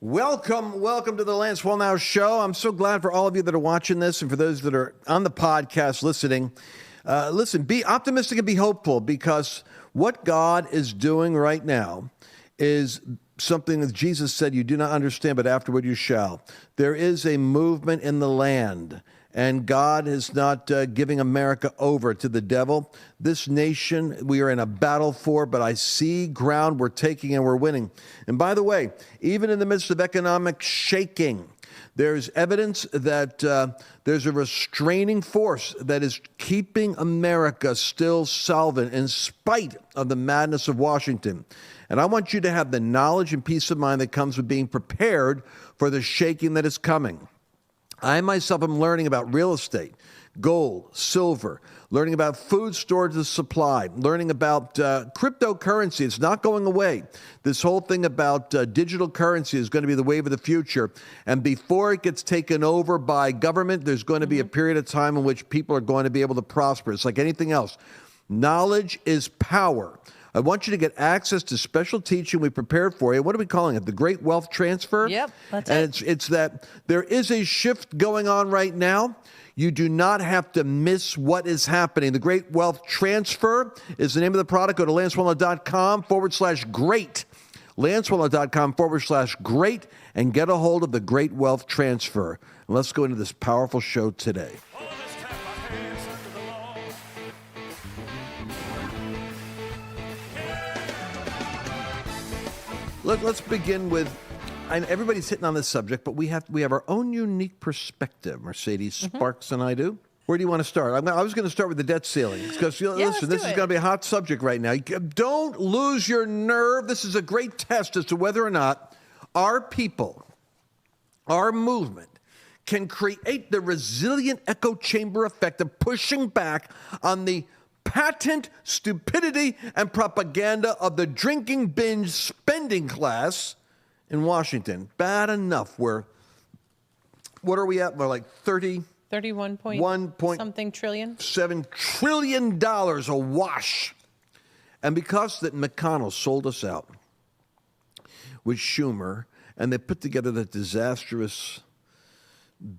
Welcome to the Lance Wallnau Show. I'm so glad for all of you that are watching this and for those that are on the podcast listening. Listen, be optimistic and be hopeful, because what God is doing right now is something that Jesus said, you do not understand, but afterward you shall. There is a movement in the land, and God is not giving America over to the devil. This nation, we are in a battle for, but I see ground we're taking and we're winning. And by the way, even in the midst of economic shaking, there's evidence that there's a restraining force that is keeping America still solvent in spite of the madness of Washington. And I want you to have the knowledge and peace of mind that comes with being prepared for the shaking that is coming. I myself am learning about real estate, gold, silver, learning about food storage and supply, learning about cryptocurrency. It's not going away. This whole thing about digital currency is going to be the wave of the future. And before it gets taken over by government, there's going to be a period of time in which people are going to be able to prosper. It's like anything else. Knowledge is power. I want you to get access to special teaching we prepared for you. What are we calling it? The Great Wealth Transfer? Yep, that's it. And it's that there is a shift going on right now. You do not have to miss what is happening. The Great Wealth Transfer is the name of the product. Go to lancewallnau.com/great. lancewallnau.com/great and get a hold of the Great Wealth Transfer. And let's go into this powerful show today. Let's begin with, and everybody's hitting on this subject, but we have our own unique perspective. Mercedes Sparks and I do. Where do you want to start? I was going to start with the debt ceiling, because listen, this is going to be a hot subject right now. Don't lose your nerve. This is a great test as to whether or not our people, our movement, can create the resilient echo chamber effect of pushing back on the patent stupidity and propaganda of the drinking binge spending class in Washington. Bad enough. What are we at? We're like 31 something trillion. $7 trillion awash. And because that McConnell sold us out with Schumer, and they put together that disastrous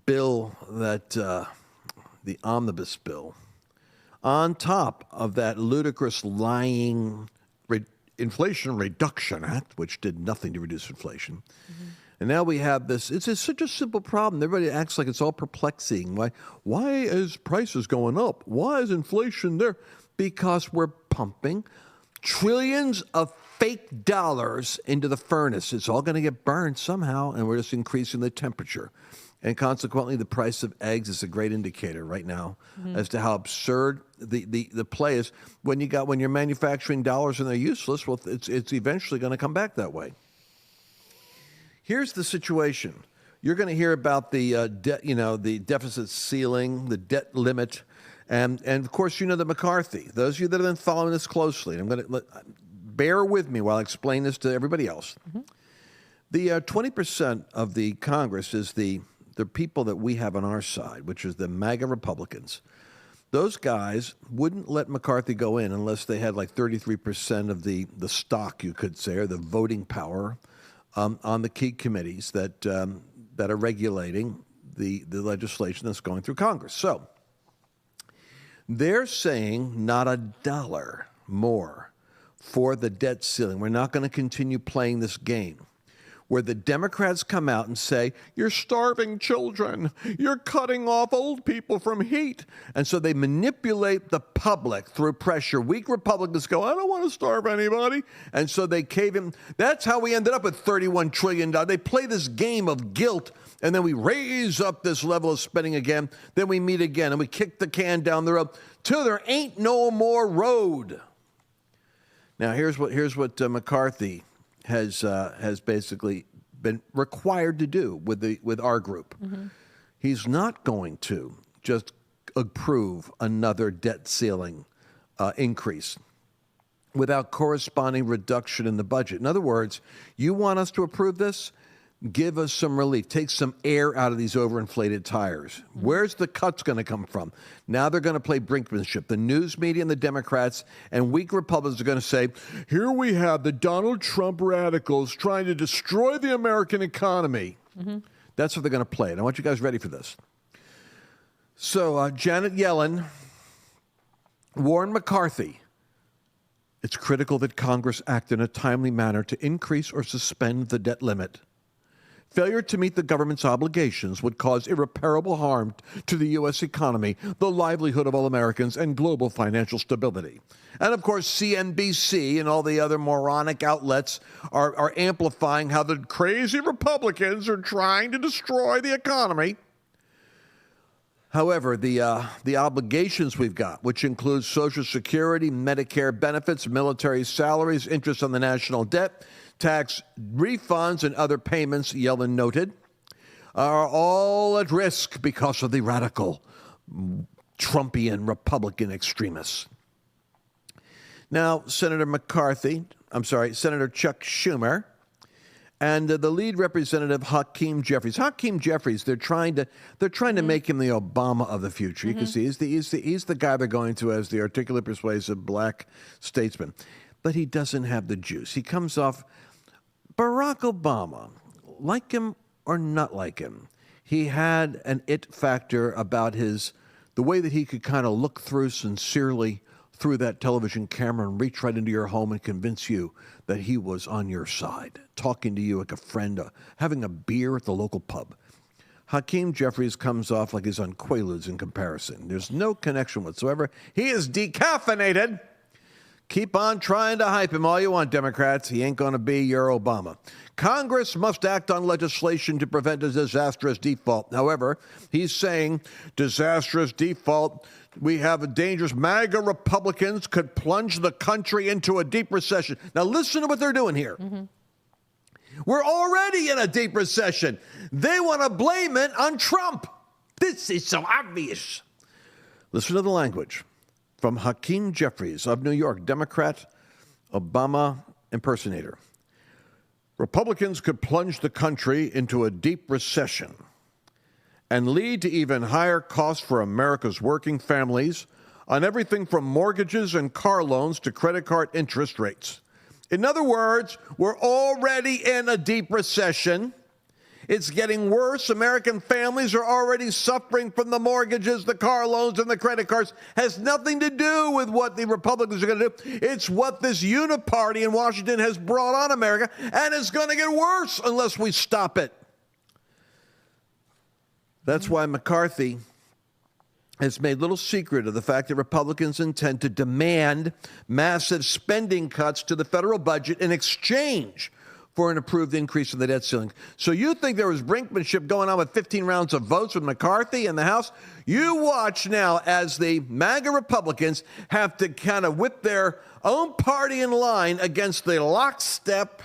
bill, that the omnibus bill, on top of that ludicrous lying Inflation Reduction Act, which did nothing to reduce inflation. And now we have this. It's such a simple problem. Everybody acts like it's all perplexing. Why is prices going up? Why is inflation there? Because we're pumping trillions of fake dollars into the furnace. It's all going to get burned somehow, and we're just increasing the temperature. And consequently, the price of eggs is a great indicator right now as to how absurd the play is. When you're manufacturing dollars and they're useless, well, it's eventually going to come back that way. Here's the situation. You're going to hear about the the deficit ceiling, the debt limit, and of course the McCarthy. Those of you that have been following this closely, I'm going to bear with me while I explain this to everybody else. The 20% of the Congress is the people that we have on our side, which is the MAGA Republicans. Those guys wouldn't let McCarthy go in unless they had like 33% of the stock, you could say, or the voting power on the key committees that are regulating the legislation that's going through Congress. So they're saying not a dollar more for the debt ceiling. We're not going to continue playing this game where the Democrats come out and say, you're starving children, you're cutting off old people from heat. And so they manipulate the public through pressure. Weak Republicans go, I don't want to starve anybody. And so they cave in. That's how we ended up with $31 trillion. They play this game of guilt, and then we raise up this level of spending again. Then we meet again, and we kick the can down the road till there ain't no more road. Now, here's what McCarthy has basically been required to do with our group. He's not going to just approve another debt ceiling increase without corresponding reduction in the budget. In other words, you want us to approve this, give us some relief, take some air out of these overinflated tires. Where's the cuts going to come from? Now they're going to play brinkmanship. The news media and the Democrats and weak Republicans are going to say, here we have the Donald Trump radicals trying to destroy the American economy. That's what they're going to play. And I want you guys ready for this. So Janet Yellen, Warren McCarthy, it's critical that Congress act in a timely manner to increase or suspend the debt limit. Failure to meet the government's obligations would cause irreparable harm to the U.S. economy, the livelihood of all Americans, and global financial stability. And, of course, CNBC and all the other moronic outlets are amplifying how the crazy Republicans are trying to destroy the economy. However, the obligations we've got, which includes Social Security, Medicare benefits, military salaries, interest on the national debt, tax refunds, and other payments, Yellen noted, are all at risk because of the radical Trumpian Republican extremists. Now, Senator Chuck Schumer, and the lead representative, Hakeem Jeffries. Hakeem Jeffries, they're trying to make him the Obama of the future. You can see he's the guy they're going to as the articulate, persuasive black statesman. But he doesn't have the juice. He comes off Barack Obama, like him or not like him. He had an it factor about the way that he could kind of look through sincerely through that television camera and reach right into your home and convince you that he was on your side, talking to you like a friend, having a beer at the local pub. Hakeem Jeffries comes off like he's on Quaaludes in comparison. There's no connection whatsoever. He is decaffeinated. Keep on trying to hype him all you want, Democrats. He ain't going to be your Obama. Congress must act on legislation to prevent a disastrous default. However, he's saying disastrous default. We have a dangerous MAGA Republicans could plunge the country into a deep recession. Now, listen to what they're doing here. We're already in a deep recession. They want to blame it on Trump. This is so obvious. Listen to the language from Hakeem Jeffries of New York, Democrat, Obama impersonator. Republicans could plunge the country into a deep recession and lead to even higher costs for America's working families on everything from mortgages and car loans to credit card interest rates. In other words, we're already in a deep recession. It's getting worse. American families are already suffering from the mortgages, the car loans, and the credit cards. Has nothing to do with what the Republicans are going to do. It's what this uniparty in Washington has brought on America, and it's going to get worse unless we stop it. That's why McCarthy has made little secret of the fact that Republicans intend to demand massive spending cuts to the federal budget in exchange for an approved increase in the debt ceiling. So you think there was brinkmanship going on with 15 rounds of votes with McCarthy in the House? You watch now as the MAGA Republicans have to kind of whip their own party in line against the lockstep,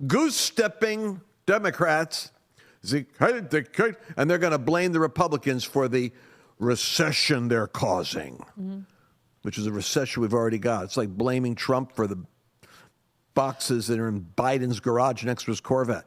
goose-stepping Democrats. And they're going to blame the Republicans for the recession they're causing, which is a recession we've already got. It's like blaming Trump for the boxes that are in Biden's garage next to his Corvette.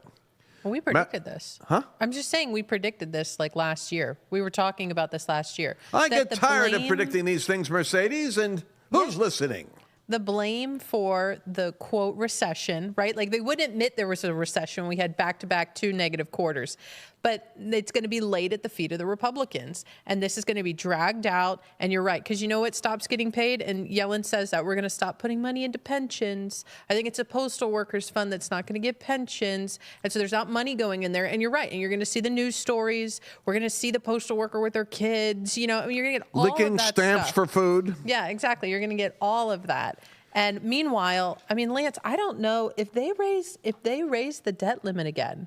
Well, we predicted this. Huh? I'm just saying we predicted this like last year. We were talking about this last year. I get tired of predicting these things, Mercedes, and who's listening? The blame for the, quote, recession, right? Like they wouldn't admit there was a recession. We had back-to-back 2 negative quarters. But it's going to be laid at the feet of the Republicans. And this is going to be dragged out. And you're right, because you know what stops getting paid? And Yellen says that we're going to stop putting money into pensions. I think it's a postal workers fund that's not going to give pensions. And so there's not money going in there. And you're right. And you're going to see the news stories. We're going to see the postal worker with their kids. You know, I mean, you're going to get all licking of that stamps stuff. for food. Yeah, exactly. You're going to get all of that. And meanwhile, I mean, Lance, I don't know if they raise the debt limit again,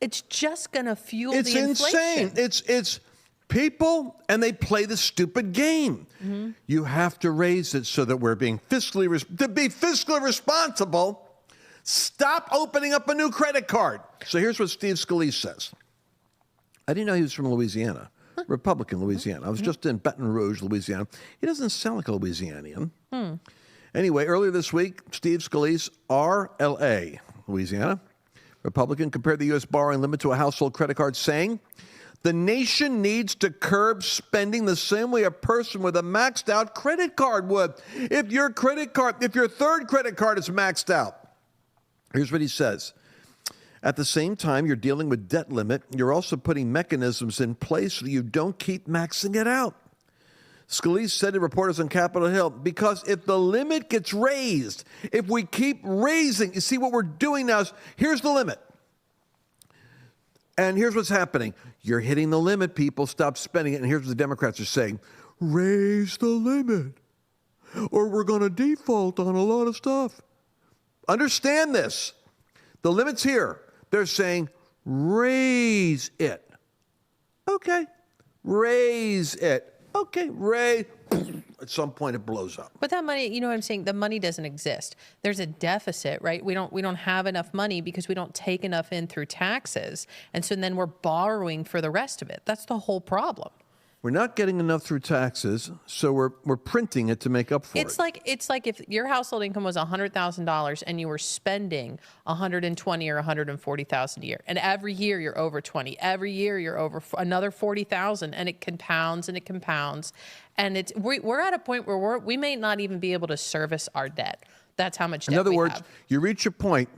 it's just going to fuel the inflation. It's insane. It's people, and they play the stupid game. You have to raise it so that we're being fiscally responsible. Stop opening up a new credit card. So here's what Steve Scalise says. I didn't know he was from Louisiana, Republican Louisiana. I was just in Baton Rouge, Louisiana. He doesn't sound like a Louisianian. Anyway, earlier this week, Steve Scalise, RLA, Louisiana, Republican compared the U.S. borrowing limit to a household credit card, saying, the nation needs to curb spending the same way a person with a maxed out credit card would. If your third credit card is maxed out. Here's what he says. At the same time, you're dealing with debt limit. You're also putting mechanisms in place so you don't keep maxing it out. Scalise said to reporters on Capitol Hill, because if the limit gets raised, if we keep raising, you see what we're doing now is, here's the limit. And here's what's happening. You're hitting the limit, people. Stop spending it. And here's what the Democrats are saying. Raise the limit, or we're going to default on a lot of stuff. Understand this. The limit's here. They're saying, raise it. Okay. Raise it. Okay. Raise. At some point, it blows up. But that money, you know what I'm saying? The money doesn't exist. There's a deficit, right? We don't have enough money because we don't take enough in through taxes. And so then we're borrowing for the rest of it. That's the whole problem. We're not getting enough through taxes, so we're printing it to make up for it. It's like if your household income was $100,000 and you were spending $120,000 or $140,000 a year, and every year you're over 20, every year you're over another 40,000, and it compounds and it compounds, and we're at a point where we may not even be able to service our debt. That's how much debt we have. In other words, you reach a point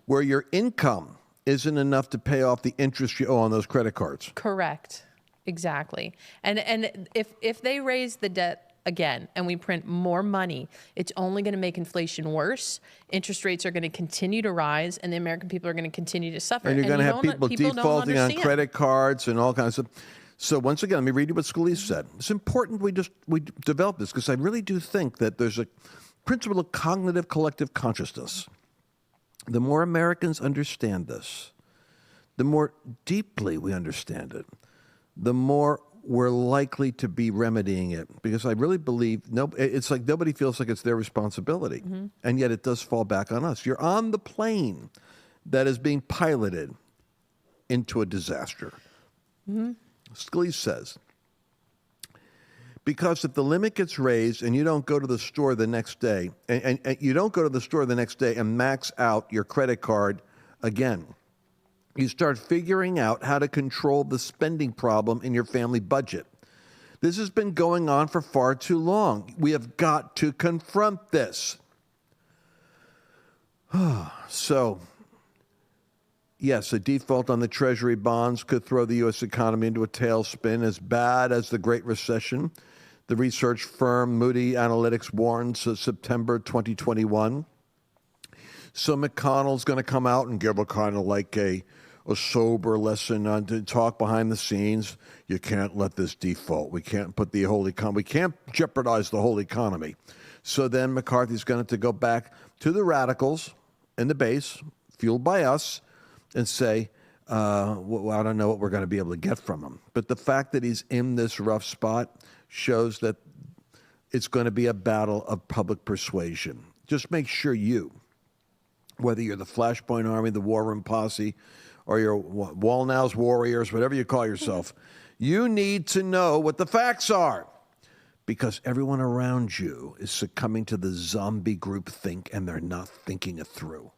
where your income isn't enough to pay off the interest you owe on those credit cards. Correct. Exactly. And if they raise the debt again and we print more money, it's only going to make inflation worse. Interest rates are going to continue to rise, and the American people are going to continue to suffer. And you're going to have people defaulting on credit cards and all kinds of stuff. So once again, let me read you what Scalise said. It's important we develop this, because I really do think that there's a principle of cognitive collective consciousness. The more Americans understand this, the more deeply we understand it, the more we're likely to be remedying it. Because I really believe it's like nobody feels like it's their responsibility. And yet it does fall back on us. You're on the plane that is being piloted into a disaster. Scalise says, because if the limit gets raised and you don't go to the store the next day, and you don't go to the store the next day and max out your credit card again, you start figuring out how to control the spending problem in your family budget. This has been going on for far too long. We have got to confront this. So, yes, a default on the Treasury bonds could throw the U.S. economy into a tailspin as bad as the Great Recession. The research firm Moody Analytics warns September 2021. So McConnell's going to come out and give a kind of like a sober lesson on to talk behind the scenes. You can't let this default. We can't put the whole economy. We can't jeopardize the whole economy. So then McCarthy's going to go back to the radicals in the base, fueled by us, and say, well, I don't know what we're going to be able to get from him. But the fact that he's in this rough spot shows that it's going to be a battle of public persuasion. Just make sure whether you're the Flashpoint Army, the War Room Posse, or your Wallnau's Warriors, whatever you call yourself, you need to know what the facts are, because everyone around you is succumbing to the zombie group think, and they're not thinking it through.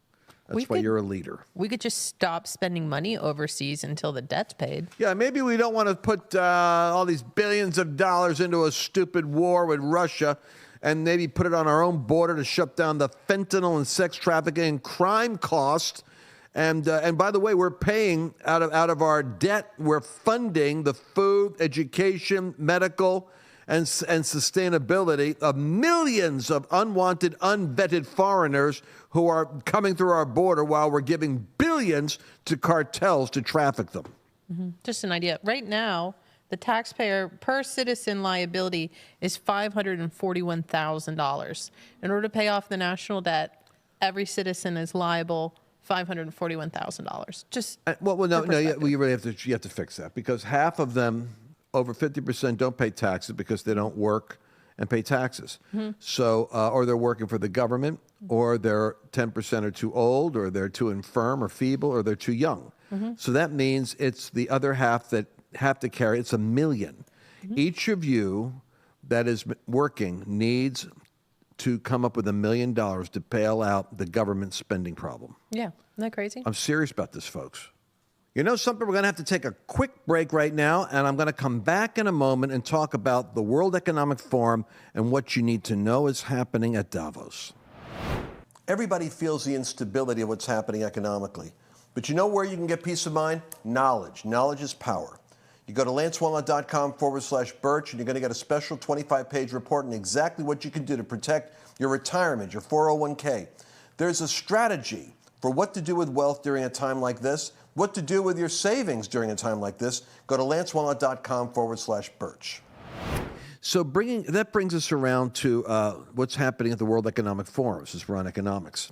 That's why you're a leader. We could just stop spending money overseas until the debt's paid. Yeah, maybe we don't want to put all these billions of dollars into a stupid war with Russia, and maybe put it on our own border to shut down the fentanyl and sex trafficking and crime costs. And by the way, we're paying out of our debt. We're funding the food, education, medical, and sustainability of millions of unwanted, unvetted foreigners who are coming through our border, while we're giving billions to cartels to traffic them. Just an idea. Right now, the taxpayer per citizen liability is $541,000. In order to pay off the national debt, every citizen is liable $541,000. Just no, you really have to fix that, because half of them, over 50%, don't pay taxes because they don't work and pay taxes. So, or they're working for the government, or they're 10% are too old, or they're too infirm or feeble, or they're too young. So that means it's the other half that have to carry. It's 1 million. Each of you that is working needs to come up with $1 million to bail out the government spending problem. Yeah. Isn't that crazy? I'm serious about this, folks. You know something? We're going to have to take a quick break right now, and I'm going to come back in a moment and talk about the World Economic Forum and what you need to know is happening at Davos. Everybody feels the instability of what's happening economically. But you know where you can get peace of mind? Knowledge. Knowledge is power. You go to lancewallnau.com/Birch, and you're going to get a special 25-page report on exactly what you can do to protect your retirement, your 401k. There's a strategy for what to do with wealth during a time like this, what to do with your savings during a time like this. Go to lancewallnau.com/Birch. So that brings us around to what's happening at the World Economic Forum. This is Ron Economics.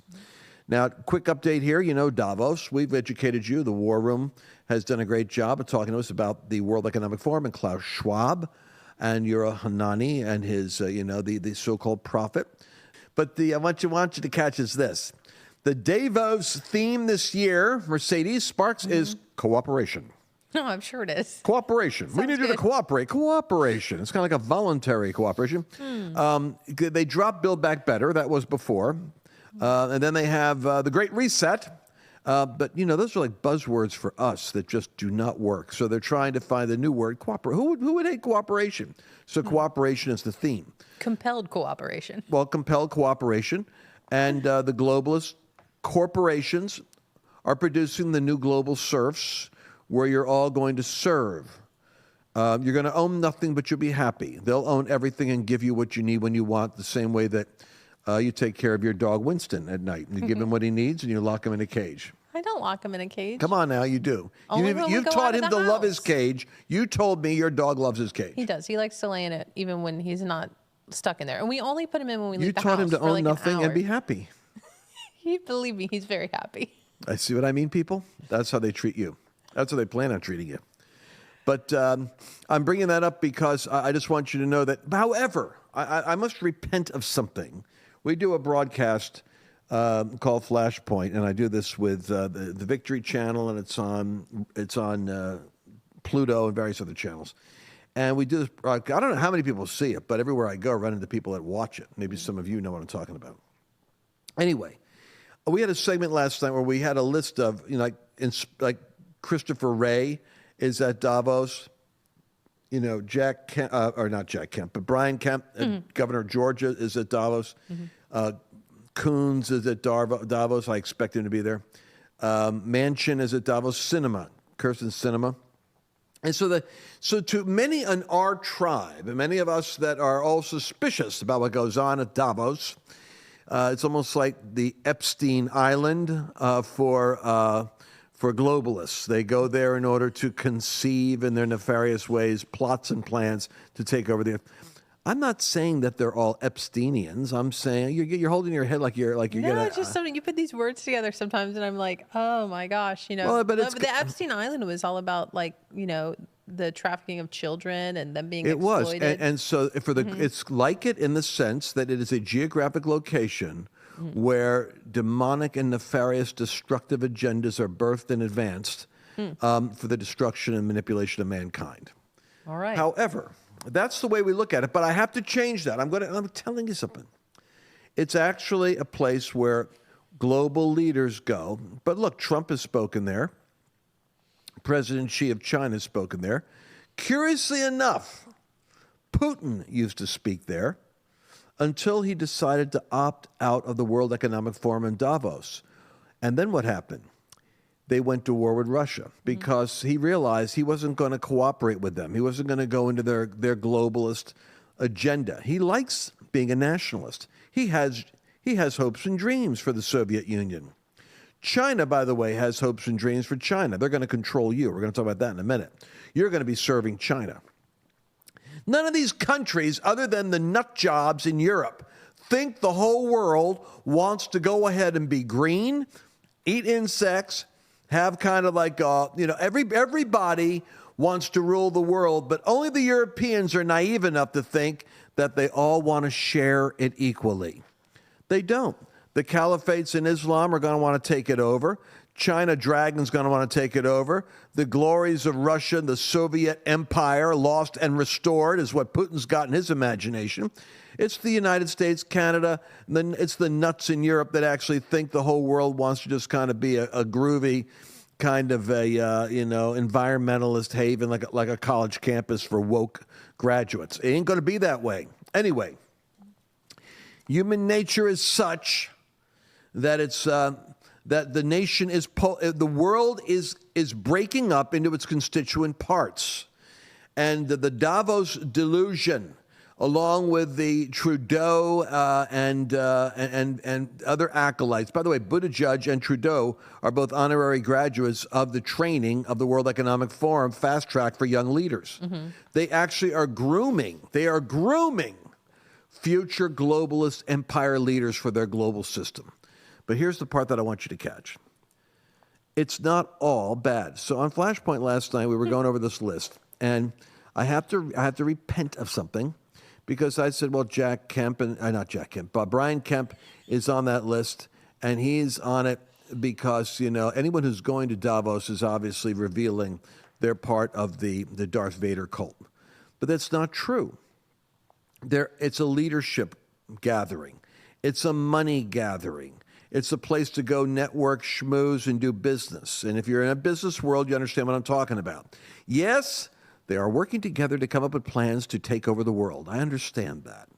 Now, quick update here. You know, Davos, we've educated you. The War Room has done a great job of talking to us about the World Economic Forum and Klaus Schwab and Yura Hanani and his, the so-called prophet. But I want you to catch is this. The Davos theme this year, Mercedes Sparks, is cooperation. No, I'm sure it is. Cooperation. We need you to cooperate. Cooperation. It's kind of like a voluntary cooperation. They dropped Build Back Better. That was before. And then they have the Great Reset. But, those are like buzzwords for us that just do not work. So they're trying to find a new word, cooperate. Who would hate cooperation? So cooperation is the theme. Compelled cooperation. Well, compelled cooperation. And the globalist corporations are producing the new global serfs where you're all going to serve. You're going to own nothing, but you'll be happy. They'll own everything and give you what you need when you want, the same way that you take care of your dog Winston at night. You give him what he needs, and you lock him in a cage. I don't lock him in a cage. Come on now, you do. You've taught him to love his cage. You told me your dog loves his cage. He does. He likes to lay in it, even when he's not stuck in there. And we only put him in when we leave the house. You taught him to own like nothing and be happy. Believe me, he's very happy. I see what I mean, people? That's how they treat you. That's how they plan on treating you. But I'm bringing that up because I just want you to know that, however, I must repent of something. We do a broadcast called Flashpoint, and I do this with the Victory channel, and it's on Pluto and various other channels. And we do this. I don't know how many people see it, but everywhere I go, I run into people that watch it. Maybe some of you know what I'm talking about. Anyway, we had a segment last night where we had a list of, like Christopher Wray is at Davos. Jack Kemp, or not Jack Kemp, but Brian Kemp, Governor of Georgia, is at Davos. Coons is at Davos. I expect him to be there. Manchin is at Davos. Kirsten Sinema. And so to many in our tribe, and many of us that are all suspicious about what goes on at Davos, it's almost like the Epstein Island for globalists. They go there in order to conceive in their nefarious ways plots and plans to take over the earth. I'm not saying that they're all Epsteinians. I'm saying you're holding your head like you're no, gonna. It's just something you put these words together sometimes, and I'm like, oh my gosh, Well, but the Epstein Island was all about the trafficking of children and them being exploited. It was, and so it's like it in the sense that it is a geographic location where demonic and nefarious destructive agendas are birthed and advanced for the destruction and manipulation of mankind. All right. However, that's the way we look at it, but I have to change that. I'm telling you something. It's actually a place where global leaders go. But look, Trump has spoken there. President Xi of China has spoken there. Curiously enough, Putin used to speak there until he decided to opt out of the World Economic Forum in Davos. And then what happened? They went to war with Russia because he realized he wasn't going to cooperate with them. He wasn't going to go into their globalist agenda. He likes being a nationalist. He has hopes and dreams for the Soviet Union. China, by the way, has hopes and dreams for China. They're going to control you. We're going to talk about that in a minute. You're going to be serving China. None of these countries, other than the nut jobs in Europe, think the whole world wants to go ahead and be green, eat insects, have kind of like, everybody wants to rule the world, but only the Europeans are naive enough to think that they all want to share it equally. They don't. The caliphates in Islam are going to want to take it over. China Dragon's going to want to take it over. The glories of Russia, the Soviet Empire, lost and restored, is what Putin's got in his imagination. It's the United States, Canada, and then it's the nuts in Europe that actually think the whole world wants to just kind of be a groovy kind of a environmentalist haven, like a college campus for woke graduates. It ain't going to be that way. Anyway, human nature is such that it's that the nation is the world is breaking up into its constituent parts, and the Davos delusion, along with the Trudeau and other acolytes. By the way, Buttigieg and Trudeau are both honorary graduates of the training of the World Economic Forum Fast Track for Young Leaders. Mm-hmm. They actually are grooming. They are grooming future globalist empire leaders for their global system. But here's the part that I want you to catch. It's not all bad. So on Flashpoint last night, we were going over this list, and I have to repent of something, because I said, well, Brian Kemp is on that list, and he's on it because, anyone who's going to Davos is obviously revealing they're part of the Darth Vader cult. But that's not true. It's a leadership gathering. It's a money gathering. It's a place to go network, schmooze, and do business. And if you're in a business world, you understand what I'm talking about. Yes, they are working together to come up with plans to take over the world. I understand that.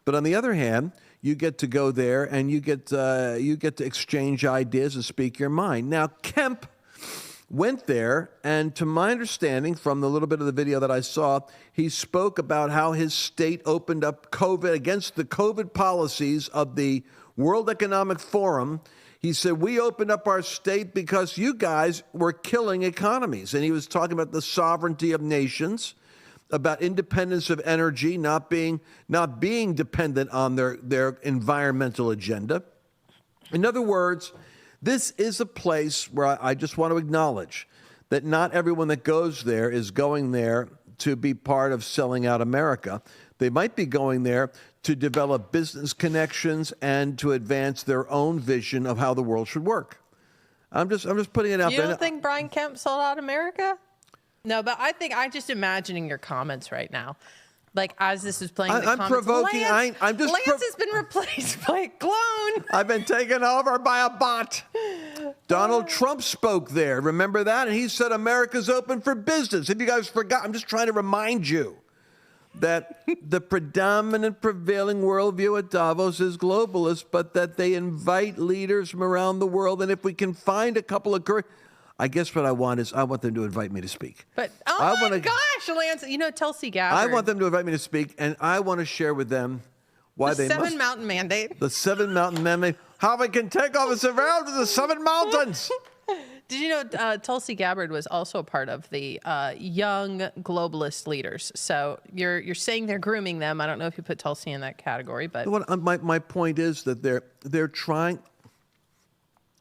But on the other hand, you get to go there and you get to exchange ideas and speak your mind. Now, Kemp went there, and to my understanding from the little bit of the video that I saw, he spoke about how his state opened up COVID against the COVID policies of the World Economic Forum. He said, we opened up our state because you guys were killing economies. And he was talking about the sovereignty of nations, about independence of energy, not being dependent on their environmental agenda. In other words, this is a place where I just want to acknowledge that not everyone that goes there is going there to be part of selling out America. They might be going there to develop business connections and to advance their own vision of how the world should work. I'm just putting it out there. You don't think Brian Kemp sold out America? No, but I'm just imagining your comments right now. Like, as this is playing, I'm provoking. Lance Lance has been replaced by a clone. I've been taken over by a bot. Donald Trump spoke there. Remember that? And he said America's open for business. If you guys forgot, I'm just trying to remind you that the predominant prevailing worldview at Davos is globalist, but that they invite leaders from around the world. And if we can find a couple of I guess what I want is I want them to invite me to speak. But, my gosh, Lance, Tulsi Gabbard. I want them to invite me to speak, and I want to share with them why they must. The Seven Mountain Mandate. The Seven Mountain Mandate. How we can take over the world to the Seven Mountains. Did you know Tulsi Gabbard was also a part of the young globalist leaders? So you're saying they're grooming them. I don't know if you put Tulsi in that category, but my point is that they're trying.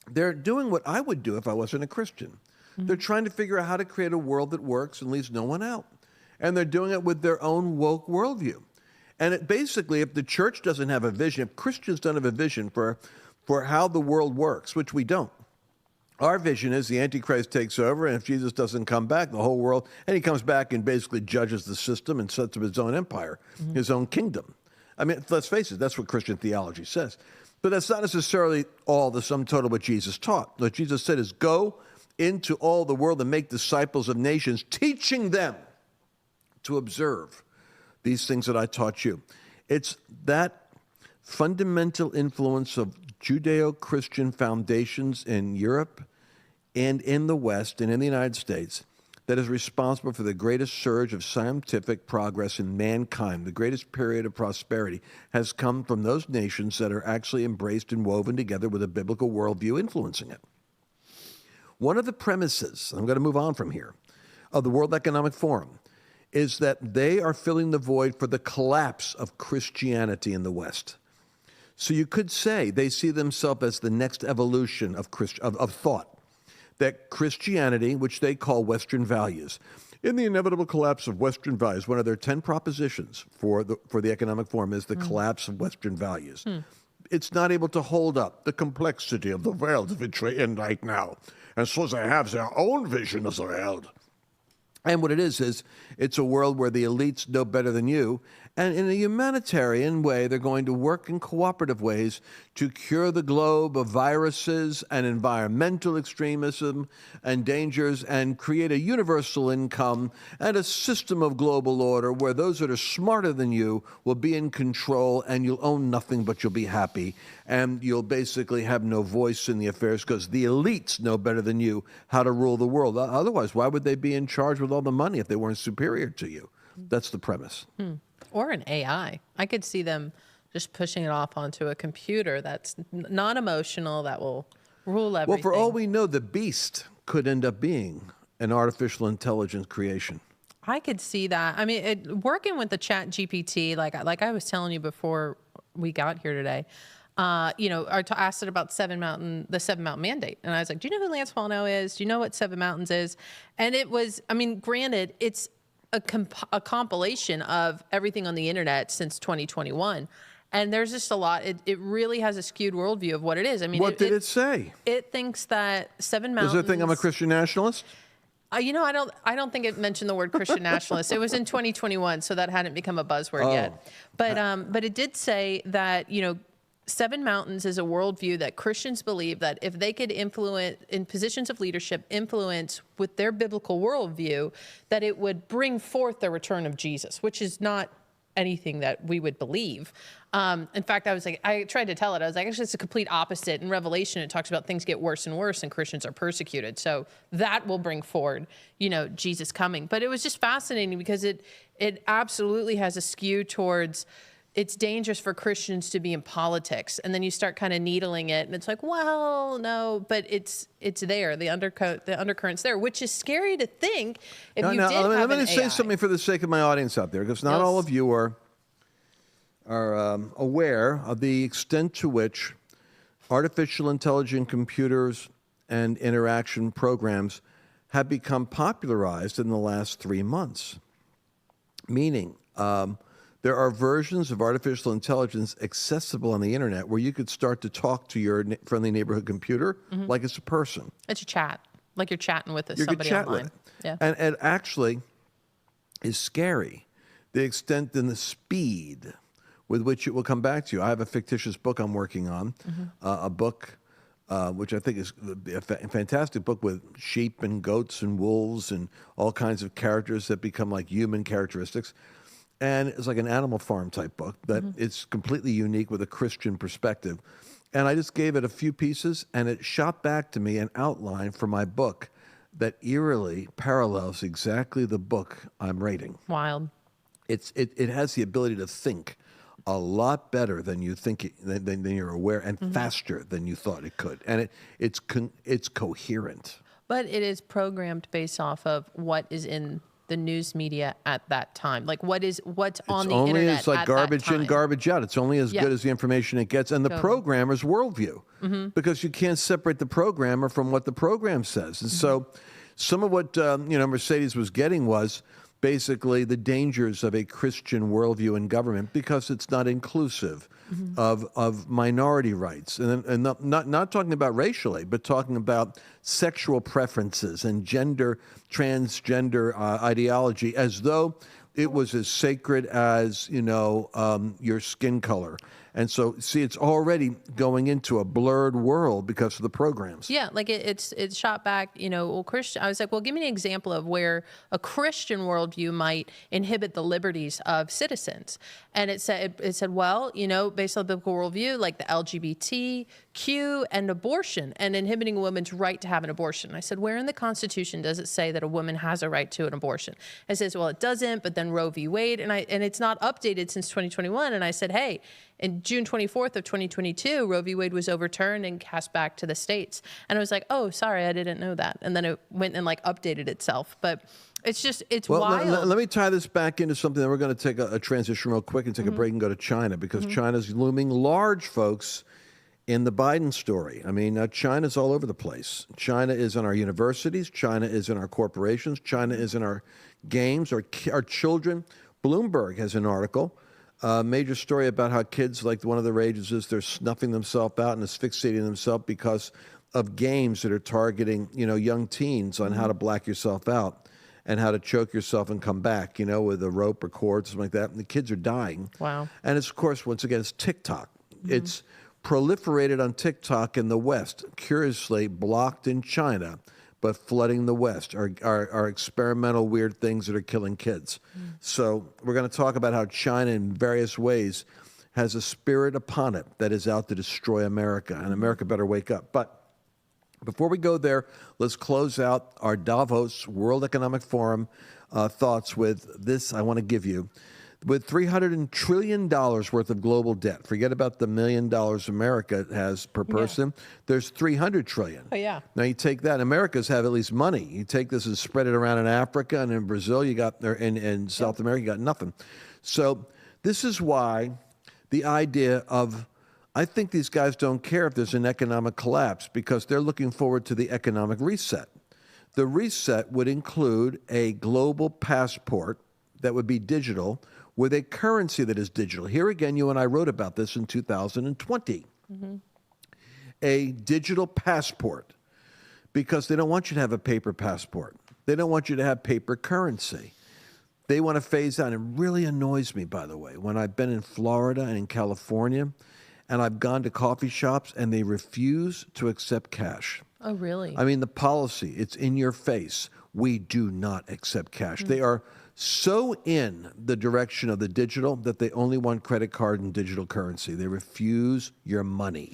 They're doing what I would do if I wasn't a Christian. Mm-hmm. They're trying to figure out how to create a world that works and leaves no one out. And they're doing it with their own woke worldview. And basically, if the church doesn't have a vision, if Christians don't have a vision for how the world works, which we don't, our vision is the Antichrist takes over, and if Jesus doesn't come back, the whole world, and he comes back and basically judges the system and sets up his own empire, mm-hmm. his own kingdom. I mean, let's face it, that's what Christian theology says. But that's not necessarily all the sum total of what Jesus taught. What Jesus said is, go into all the world and make disciples of nations, teaching them to observe these things that I taught you. It's that fundamental influence of Judeo-Christian foundations in Europe and in the West and in the United States that is responsible for the greatest surge of scientific progress in mankind. The greatest period of prosperity has come from those nations that are actually embraced and woven together with a biblical worldview influencing it. One of the premises, I'm going to move on from here, of the World Economic Forum is that they are filling the void for the collapse of Christianity in the West. So you could say they see themselves as the next evolution of thought. That Christianity, which they call Western values, in the inevitable collapse of Western values, one of their 10 propositions for the Economic Forum is the collapse of Western values. It's not able to hold up the complexity of the world which we're in right now. And so they have their own vision of the world. And what it is it's a world where the elites know better than you, And in a humanitarian way, they're going to work in cooperative ways to cure the globe of viruses and environmental extremism and dangers and create a universal income and a system of global order where those that are smarter than you will be in control and you'll own nothing but you'll be happy. And you'll basically have no voice in the affairs because the elites know better than you how to rule the world. Otherwise, why would they be in charge with all the money if they weren't superior to you? That's the premise. Or an AI. I could see them just pushing it off onto a computer that's non-emotional, that will rule everything. Well, for all we know, the beast could end up being an artificial intelligence creation. I could see that. I mean, working with the Chat GPT, like I was telling you before we got here today, I asked it about the Seven Mountain Mandate. And I was like, do you know who Lance Wallnau is? Do you know what Seven Mountains is? And it was, I mean, granted, it's a compilation of everything on the internet since 2021. And there's just a lot. It really has a skewed worldview of what it is. I mean, what did it say? It thinks that Seven Mountains. Does it think I'm a Christian nationalist? I don't think it mentioned the word Christian nationalist. It was in 2021, so that hadn't become a buzzword yet. But it did say that, Seven Mountains is a worldview that Christians believe that if they could influence in positions of leadership, influence with their biblical worldview, that it would bring forth the return of Jesus, which is not anything that we would believe. In fact, I tried to tell it, I was like, actually, it's the complete opposite. In Revelation, it talks about things get worse and worse and Christians are persecuted. So that will bring forward, Jesus coming. But it was just fascinating because it absolutely has a skew towards it's dangerous for Christians to be in politics. And then you start kind of needling it and it's like, well, no, but it's there. The undercurrent's there, which is scary to think if you did have an AI. Let me say something for the sake of my audience out there, because not all of you are aware of the extent to which artificial intelligent computers and interaction programs have become popularized in the last 3 months. Meaning, there are versions of artificial intelligence accessible on the internet where you could start to talk to your friendly neighborhood computer like it's a person. It's a chat, like you're chatting with somebody you could chat online. With it. Yeah. And it actually is scary, the extent and the speed with which it will come back to you. I have a fictitious book I'm working on, a book which I think is a fantastic book with sheep and goats and wolves and all kinds of characters that become like human characteristics. And it's like an Animal Farm type book that it's completely unique with a Christian perspective. And I just gave it a few pieces and it shot back to me an outline for my book that eerily parallels exactly the book I'm writing. Wild. It has the ability to think a lot better than you think than you're aware, and faster than you thought it could. And it's coherent. But it is programmed based off of what is in the news media at that time, like what's on the internet. It's like garbage in, garbage out. It's only as good as the information it gets and the programmer's worldview, because you can't separate the programmer from what the program says. And so, some of what Mercedes was getting was basically the dangers of a Christian worldview in government because it's not inclusive of minority rights, and not talking about racially, but talking about sexual preferences and transgender ideology, as though it was as sacred as your skin color. And so, see, it's already going into a blurred world because of the programs. Yeah, like it's shot back, Christian. I was like, well, give me an example of where a Christian worldview might inhibit the liberties of citizens. And it said, well, based on the biblical worldview, like the LGBTQ and abortion and inhibiting a woman's right to have an abortion. I said, where in the Constitution does it say that a woman has a right to an abortion? It says, well, it doesn't, but then Roe v. Wade, and it's not updated since 2021. And I said, hey, in June 24th of 2022, Roe v. Wade was overturned and cast back to the states. And I was like, oh, sorry, I didn't know that. And then it went and updated itself. But it's wild. Let me tie this back into something that we're going to take a transition real quick and take a break and go to China, because China's looming large, folks, in the Biden story. I mean, China's all over the place. China is in our universities. China is in our corporations. China is in our games, our children. Bloomberg has an article. Major story about how kids, like one of the rages is they're snuffing themselves out and asphyxiating themselves because of games that are targeting, young teens on how to black yourself out. and how to choke yourself and come back, with a rope or cord, something like that. And the kids are dying. Wow. And it's, of course, once again, it's TikTok. It's proliferated on TikTok in the West, curiously blocked in China, but flooding the West are experimental weird things that are killing kids. So we're going to talk about how China in various ways has a spirit upon it that is out to destroy America, and America better wake up. But before we go there, let's close out our Davos World Economic Forum thoughts with this I want to give you. With $300 trillion worth of global debt, forget about the $1 million America has per person, there's $300 trillion. Oh, yeah. Now you take that, America's have at least money. You take this and spread it around in Africa and in Brazil, you got there, in South America, you got nothing. So this is why the idea of, I think these guys don't care if there's an economic collapse because they're looking forward to the economic reset. The reset would include a global passport that would be digital with a currency that is digital. Here again, you and I wrote about this in 2020. A digital passport, because they don't want you to have a paper passport. They don't want you to have paper currency. They want to phase out. It really annoys me, by the way, when I've been in Florida and in California, and I've gone to coffee shops and they refuse to accept cash. Oh, really? I mean, the policy, it's in your face. We do not accept cash. They are so in the direction of the digital that they only want credit card and digital currency. They refuse your money.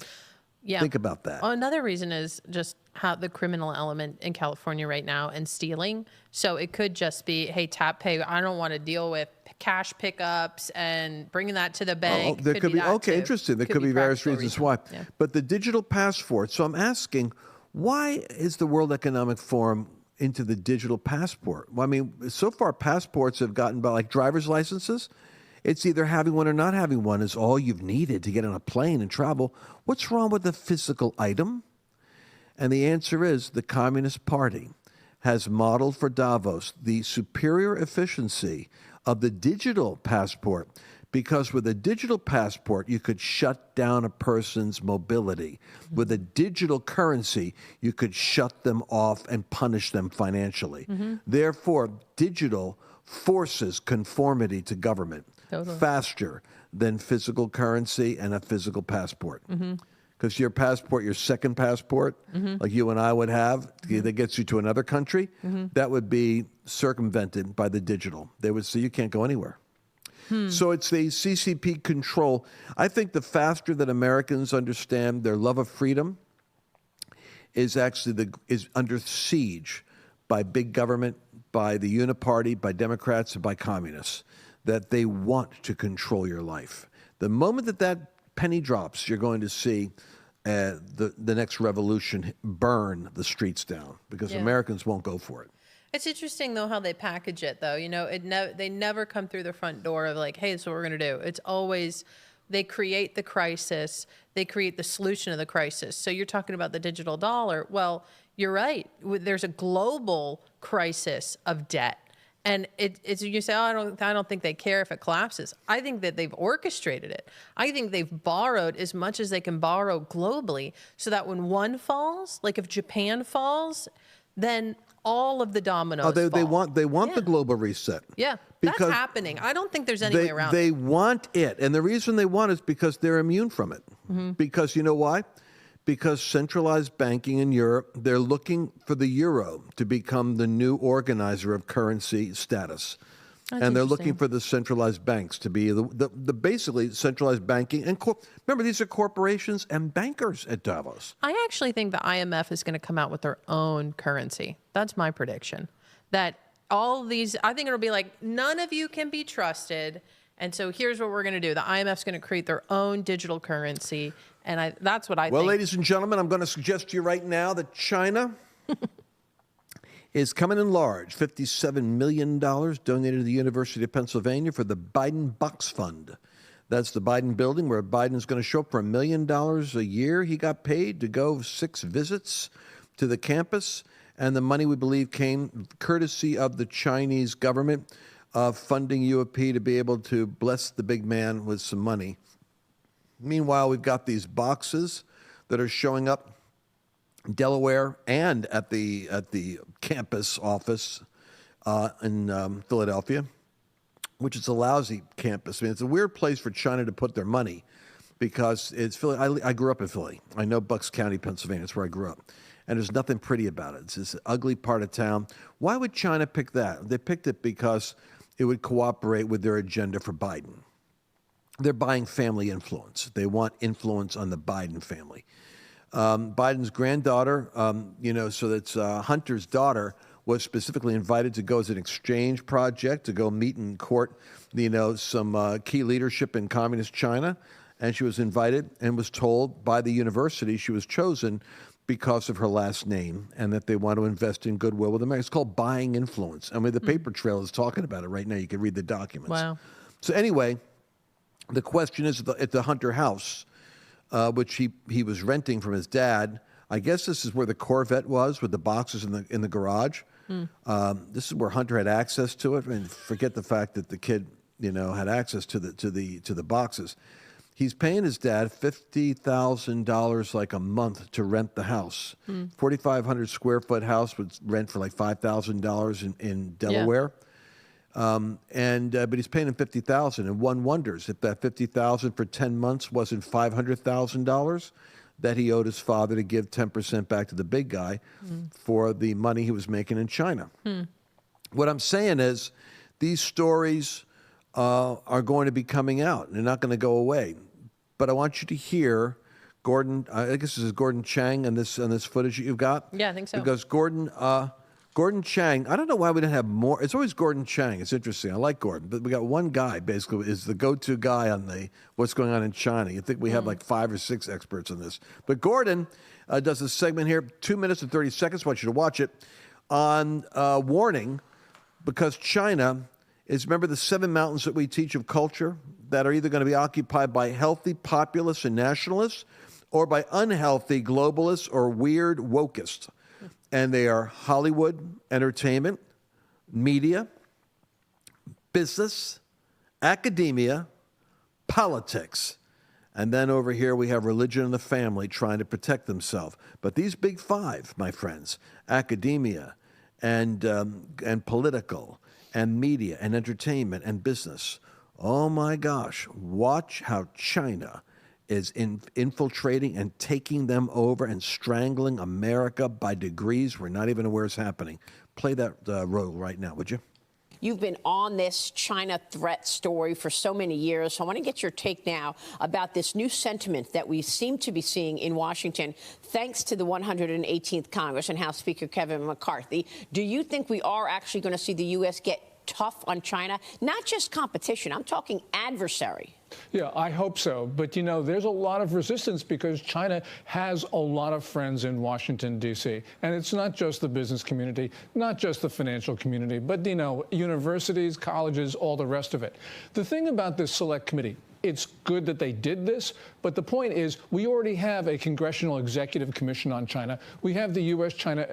Yeah. Think about that. Well, another reason is just how the criminal element in California right now and stealing. So it could just be, hey, tap pay. I don't want to deal with cash pickups and bringing that to the bank. There could be that okay, too. interesting. There could be various reasons why. Yeah. But the digital passport. So I'm asking, why is the World Economic Forum into the digital passport? Well, I mean, so far passports have gotten by like driver's licenses. It's either having one or not having one is all you've needed to get on a plane and travel. What's wrong with the physical item? And the answer is the Communist Party has modeled for Davos the superior efficiency of the digital passport, because with a digital passport, you could shut down a person's mobility. With a digital currency, you could shut them off and punish them financially. Therefore, digital forces conformity to government faster than physical currency and a physical passport. Because your passport, your second passport, like you and I would have, that gets you to another country, that would be circumvented by the digital. They would say you can't go anywhere. So it's the CCP control. I think the faster that Americans understand their love of freedom is actually is under siege by big government, by the Uniparty, by Democrats, and by communists, that they want to control your life. The moment that that penny drops, you're going to see the next revolution burn the streets down, because Americans won't go for it. It's interesting, though, how they package it, though. They never come through the front door of like, hey, this is what we're going to do. It's always they create the crisis. They create the solution of the crisis. So you're talking about the digital dollar. Well, you're right. There's a global crisis of debt. And it's you say, oh, I don't think they care if it collapses. I think that they've orchestrated it. I think they've borrowed as much as they can borrow globally so that when one falls, like if Japan falls, then all of the dominoes fall. They want the global reset. Yeah, that's happening. I don't think there's any way around it. They want it. And the reason they want it is because they're immune from it. Because you know why? Because centralized banking in Europe, they're looking for the euro to become the new organizer of currency status. And they're looking for the centralized banks to be the basically centralized banking. And remember, these are corporations and bankers at Davos. I actually think the IMF is going to come out with their own currency. That's my prediction. That all these, I think it'll be like, none of you can be trusted. And so here's what we're going to do. The IMF's going to create their own digital currency. And that's what I think. Well, ladies and gentlemen, I'm going to suggest to you right now that China is coming in large. $57 million donated to the University of Pennsylvania for the Biden Bucks Fund. That's the Biden building where Biden is going to show up for $1 million a year. He got paid to go 6 visits to the campus. And the money, we believe, came courtesy of the Chinese government funding U of P to be able to bless the big man with some money. Meanwhile, we've got these boxes that are showing up in Delaware and at the campus office in Philadelphia, which is a lousy campus. I mean, it's a weird place for China to put their money because it's Philly. I grew up in Philly. I know Bucks County, Pennsylvania. That's where I grew up. And there's nothing pretty about it. It's this ugly part of town. Why would China pick that? They picked it because it would cooperate with their agenda for Biden. They're buying family influence. They want influence on the Biden family. Biden's granddaughter, so that's Hunter's daughter, was specifically invited to go as an exchange project to go meet in court, some key leadership in communist China. And she was invited and was told by the university she was chosen because of her last name and that they want to invest in goodwill with America. It's called buying influence. I mean, the paper trail is talking about it right now. You can read the documents. Wow. So anyway, the question is at the Hunter house, which he was renting from his dad. I guess this is where the Corvette was with the boxes in the garage. This is where Hunter had access to it. And forget the fact that the kid, had access to the boxes. He's paying his dad $50,000 like a month to rent the house. 4,500 square foot house would rent for like $5,000 in Delaware. But he's paying him $50,000, and one wonders if that $50,000 for 10 months wasn't $500,000 that he owed his father to give 10% back to the big guy for the money he was making in China. What I'm saying is these stories are going to be coming out. They're not going to go away. But I want you to hear Gordon. I guess this is Gordon Chang and this footage that you've got. Yeah, I think so. Because Gordon Chang. I don't know why we didn't have more. It's always Gordon Chang. It's interesting. I like Gordon, but we got one guy basically is the go-to guy on what's going on in China. You think we have like 5 or 6 experts on this, but Gordon does a segment here, 2 minutes and 30 seconds. I want you to watch it on warning because China is, remember the 7 mountains that we teach of culture that are either going to be occupied by healthy populists and nationalists or by unhealthy globalists or weird wokeists. And they are Hollywood, entertainment, media, business, academia, politics. And then over here we have religion and the family trying to protect themselves. But these big 5, my friends, academia and political and media and entertainment and business. Oh my gosh, watch how China is infiltrating and taking them over and strangling America by degrees we're not even aware is happening. Play that roll right now, would you? You've been on this China threat story for so many years. So I want to get your take now about this new sentiment that we seem to be seeing in Washington, thanks to the 118th Congress and House Speaker Kevin McCarthy. Do you think we are actually going to see the U.S. get tough on China? Not just competition. I'm talking adversary. Yeah, I hope so. But, there's a lot of resistance because China has a lot of friends in Washington, D.C. And it's not just the business community, not just the financial community, but, universities, colleges, all the rest of it. The thing about this select committee, it's good that they did this, but the point is we already have a Congressional Executive Commission on China. We have the U.S.-China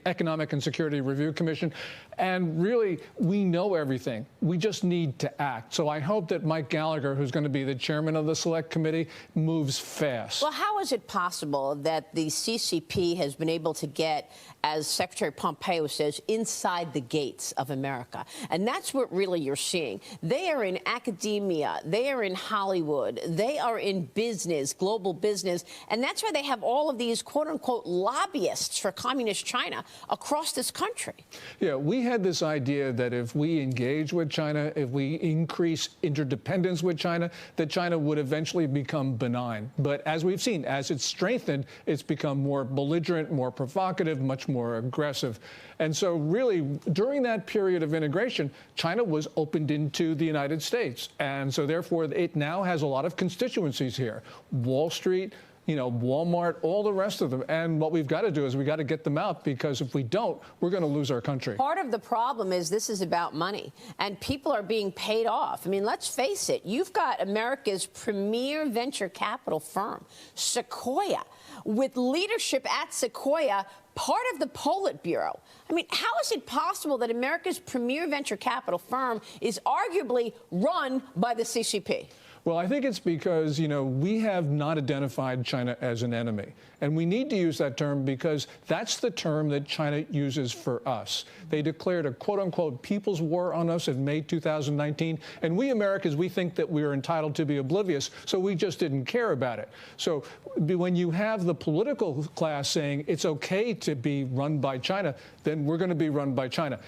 Economic and Security Review Commission, and really, we know everything. We just need to act. So I hope that Mike Gallagher, who's going to be the chairman of the Select Committee, moves fast. Well, how is it possible that the CCP has been able to get, as Secretary Pompeo says, inside the gates of America? And that's what really you're seeing. They are in academia. They are in Hollywood. They are in business, global business. And that's why they have all of these, quote unquote, lobbyists for communist China across this country. Yeah, we had this idea that if we engage with China, if we increase interdependence with China, that China would eventually become benign. But as we've seen, as it's strengthened, it's become more belligerent, more provocative, much more aggressive. And so really, during that period of integration, China was opened into the United States. And so therefore, it now has a lot of constituencies here. Wall Street, Walmart, all the rest of them. And what we've got to do is we got to get them out, because if we don't, we're going to lose our country. Part of the problem is this is about money, and people are being paid off. I mean, let's face it. You've got America's premier venture capital firm, Sequoia, with leadership at Sequoia, part of the Politburo. I mean, how is it possible that America's premier venture capital firm is arguably run by the CCP? Well, I think it's because, we have not identified China as an enemy. And we need to use that term because that's the term that China uses for us. They declared a quote-unquote people's war on us in May 2019. And we Americans, we think that we are entitled to be oblivious, so we just didn't care about it. So when you have the political class saying it's okay to be run by China, then we're going to be run by China.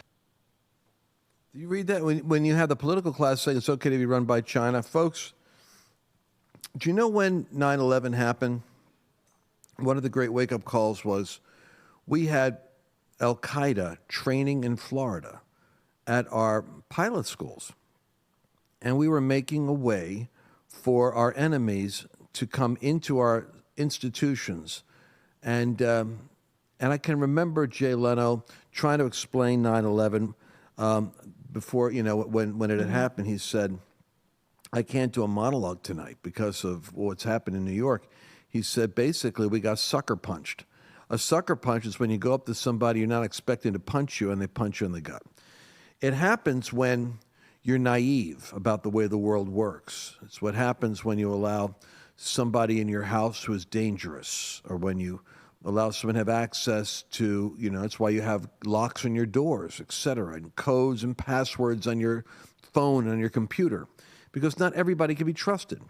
Do you read that? When you have the political class saying it's okay to be run by China, folks, do you know when 9/11 happened? One of the great wake-up calls was we had Al-Qaeda training in Florida at our pilot schools. And we were making a way for our enemies to come into our institutions. And I can remember Jay Leno trying to explain 9/11 before, when it had happened. He said, I can't do a monologue tonight because of what's happened in New York. He said, basically, we got sucker punched. A sucker punch is when you go up to somebody you're not expecting to punch you and they punch you in the gut. It happens when you're naive about the way the world works. It's what happens when you allow somebody in your house who is dangerous, or when you allow someone to have access to, that's why you have locks on your doors, et cetera, and codes and passwords on your phone and on your computer, because not everybody can be trusted.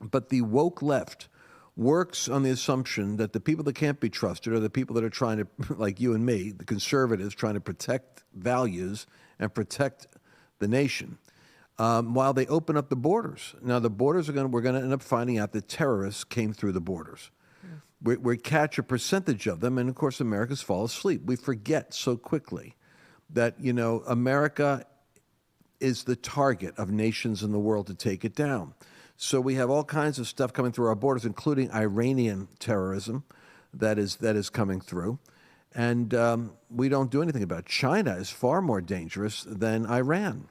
But the woke left works on the assumption that the people that can't be trusted are the people that are trying to, like you and me, the conservatives, trying to protect values and protect the nation, while they open up the borders. Now, the borders we're going to end up finding out that terrorists came through the borders. We catch a percentage of them, and of course, Americans fall asleep. We forget so quickly that, America is the target of nations in the world to take it down. So we have all kinds of stuff coming through our borders, including Iranian terrorism that is coming through. And we don't do anything about it. China is far more dangerous than Iran.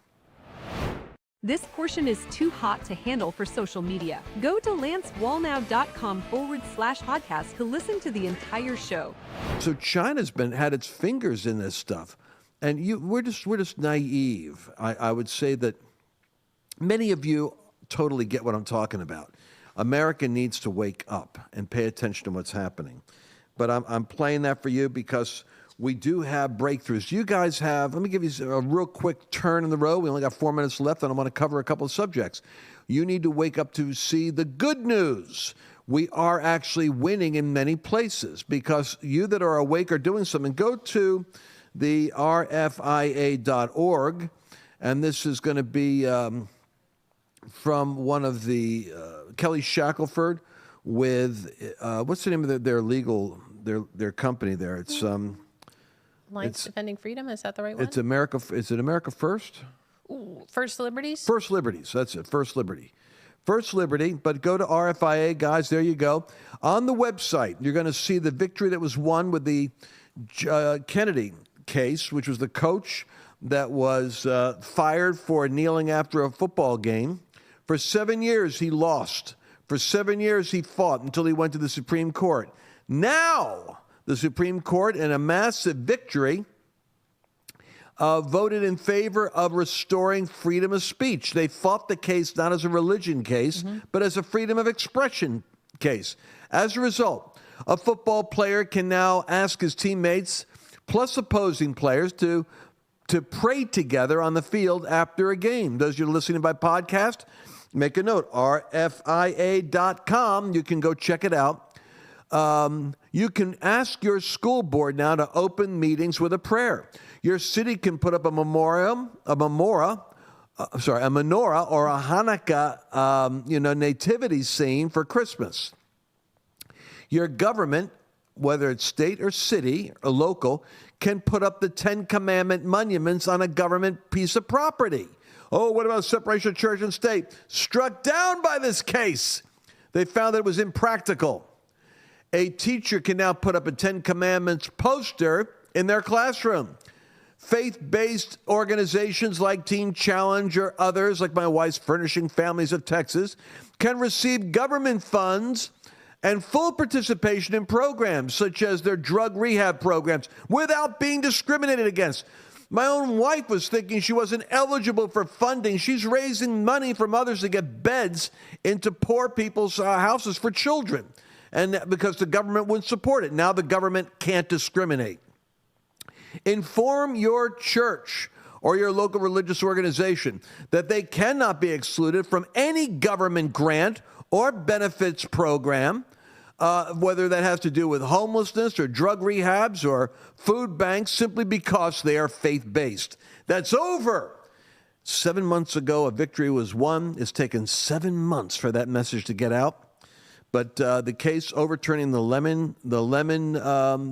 This portion is too hot to handle for social media. Go to lancewallnau.com/podcast to listen to the entire show. So China's had its fingers in this stuff. And we're just naive. I would say that many of you totally get what I'm talking about. America needs to wake up and pay attention to what's happening. But I'm playing that for you because we do have breakthroughs. You guys have, let me give you a real quick turn in the road. We only got 4 minutes left, and I want to cover a couple of subjects. You need to wake up to see the good news. We are actually winning in many places because you that are awake are doing something. Go to the rfia.org, and this is going to be from one of the Kelly Shackelford with what's the name of their company there? It's Alliance Defending Freedom, is that the right one? It's America. Is it America First? Ooh, First Liberties? First Liberties, that's it, First Liberty. First Liberty, but go to RFIA, guys, there you go. On the website, you're going to see the victory that was won with the Kennedy case, which was the coach that was fired for kneeling after a football game. For 7 years, he lost. For 7 years, he fought until he went to the Supreme Court. Now, the Supreme Court, in a massive victory, voted in favor of restoring freedom of speech. They fought the case not as a religion case, but as a freedom of expression case. As a result, a football player can now ask his teammates, plus opposing players, to pray together on the field after a game. Those of you listening by podcast, make a note, rfia.com. You can go check it out. You can ask your school board now to open meetings with a prayer. Your city can put up a menorah or a Hanukkah, nativity scene for Christmas. Your government, whether it's state or city or local, can put up the 10 Commandment monuments on a government piece of property. Oh, what about separation of church and state? Struck down by this case. They found that it was impractical. A teacher can now put up a 10 Commandments poster in their classroom. Faith-based organizations like Teen Challenge or others, like my wife's Furnishing Families of Texas, can receive government funds and full participation in programs such as their drug rehab programs without being discriminated against. My own wife was thinking she wasn't eligible for funding. She's raising money from others to get beds into poor people's houses for children, and because the government wouldn't support it. Now the government can't discriminate. Inform your church or your local religious organization that they cannot be excluded from any government grant or benefits program, whether that has to do with homelessness or drug rehabs or food banks, simply because they are faith-based. That's over. 7 months ago, a victory was won. It's taken 7 months for that message to get out. But the case overturning the Lemon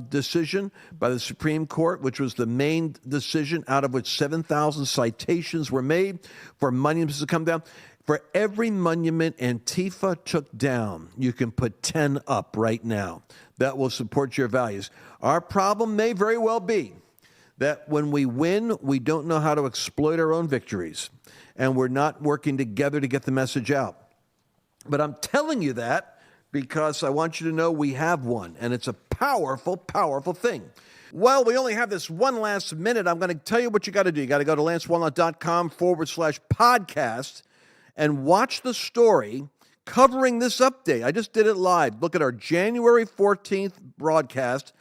decision by the Supreme Court, which was the main decision out of which 7,000 citations were made for monuments to come down. For every monument Antifa took down, you can put 10 up right now. That will support your values. Our problem may very well be that when we win, we don't know how to exploit our own victories, and we're not working together to get the message out. But I'm telling you that because I want you to know we have one, and it's a powerful, powerful thing. Well, we only have this one last minute. I'm going to tell you what you got to do. You got to go to lancewallnau.com/podcast and watch the story covering this update. I just did it live. Look at our January 14th broadcast.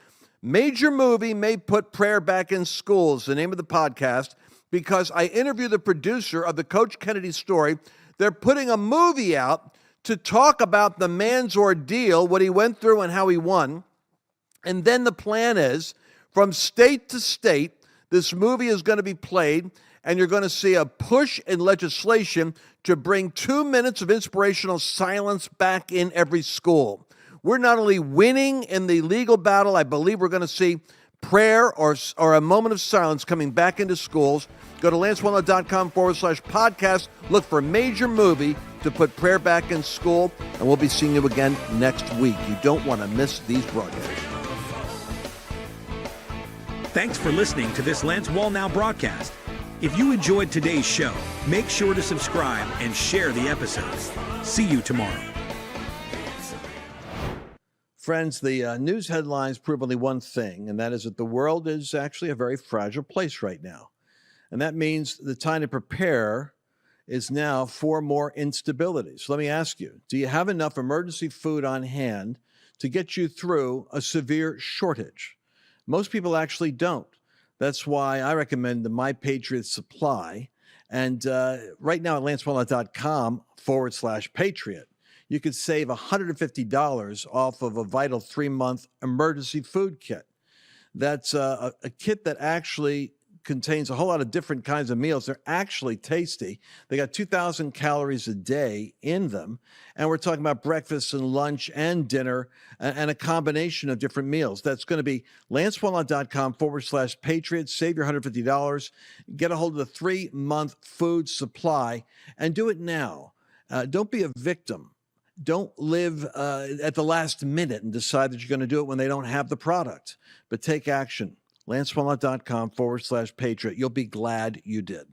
Major movie may put prayer back in schools, the name of the podcast, because I interviewed the producer of the Coach Kennedy story. They're putting a movie out to talk about the man's ordeal, what he went through and how he won. And then the plan is, from state to state, this movie is going to be played, and you're going to see a push in legislation to bring 2 minutes of inspirational silence back in every school. We're not only winning in the legal battle, I believe we're going to see prayer or a moment of silence coming back into schools. Go to lancewallnau.com/podcast. Look for Major Movie to put prayer back in school, and we'll be seeing you again next week. You don't want to miss these broadcasts. Thanks for listening to this Lance Wallnau broadcast. If you enjoyed today's show, make sure to subscribe and share the episodes. See you tomorrow. Friends, the news headlines prove only one thing, and that is that the world is actually a very fragile place right now. And that means the time to prepare is now for more instability. So let me ask you, do you have enough emergency food on hand to get you through a severe shortage? Most people actually don't. That's why I recommend the My Patriot Supply. And right now at lancewallnau.com/Patriot, you could save $150 off of a vital 3-month emergency food kit. That's a kit that actually contains a whole lot of different kinds of meals. They're actually tasty. They got 2,000 calories a day in them. And we're talking about breakfast and lunch and dinner and a combination of different meals. That's going to be lancewallnau.com/Patriot. Save your $150. Get a hold of the 3-month food supply and do it now. Don't be a victim. Don't live at the last minute and decide that you're going to do it when they don't have the product. But take action. lancewallnau.com/Patriot. You'll be glad you did.